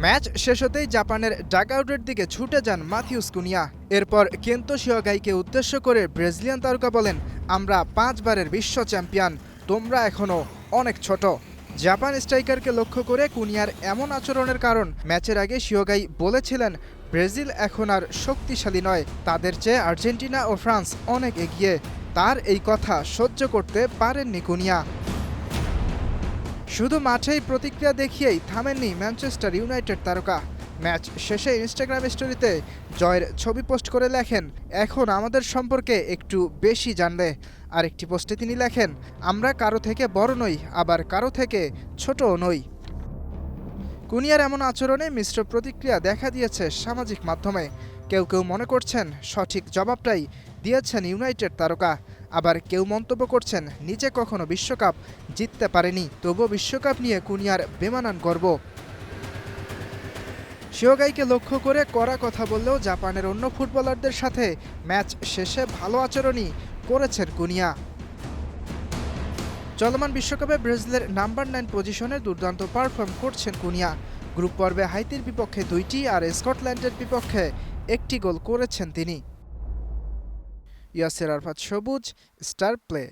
Match শেষ হতেই জাপানের ডাগআউটের দিকে ছুটে যান মাথিউস কুনিয়া। এরপর কেন্তো শিয়োগাইকে উদ্দেশ্য করে ব্রাজিলিয়ান তারকা বলেন, আমরা 5 বারের বিশ্ব চ্যাম্পিয়ন, তোমরা এখনও অনেক ছোট। জাপান স্ট্রাইকারকে লক্ষ্য করে কুনিয়ার এমন আচরণের কারণ ম্যাচের আগে শিয়োগাই বলেছিলেন, ব্রাজিল এখন আর শক্তিশালী নয়, তাদের চেয়ে আর্জেন্টিনা ও ফ্রান্স অনেক এগিয়ে। তার এই কথা সহ্য করতে পারেননি কুনিয়া। শুধু মাঠেই প্রতিক্রিয়া দেখিয়েই থামেননি ম্যানচেস্টার ইউনাইটেড তারকা। ম্যাচ শেষে ইনস্টাগ্রাম স্টোরিতে জয়ের ছবি পোস্ট করে লেখেন, এখন আমাদের সম্পর্কে একটু বেশি জানলে। আরেকটি পোস্টে তিনি লেখেন, আমরা কারো থেকে বড় নই, আবার কারো থেকে ছোটও নই। কুনিয়ার এমন আচরণে মিশ্র প্রতিক্রিয়া দেখা দিয়েছে সামাজিক মাধ্যমে। কেউ কেউ মনে করছেন সঠিক জবাবটাই দিয়েছেন ইউনাইটেড তারকা, আবার কেউ মন্তব্য করছেন নিজে কখনো বিশ্বকাপ জিততে পারেনি, তবুও বিশ্বকাপ নিয়ে কুনিয়ার বেমানান গর্ব। শিয়োগাইকে লক্ষ্য করে কড়া কথা বললেও জাপানের অন্য ফুটবলারদের সাথে ম্যাচ শেষে ভালো আচরণই করেছেন কুনিয়া। চলমান বিশ্বকাপে ব্রাজিলের নাম্বার 9 পজিশনে দুর্দান্ত পারফর্ম করছেন কুনিয়া। গ্রুপ পর্বে হাইতির বিপক্ষে 2টি আর স্কটল্যান্ডের বিপক্ষে 1টি গোল করেছেন তিনি। ইয়াসের আরাফাত সবুজ, স্টার প্লে।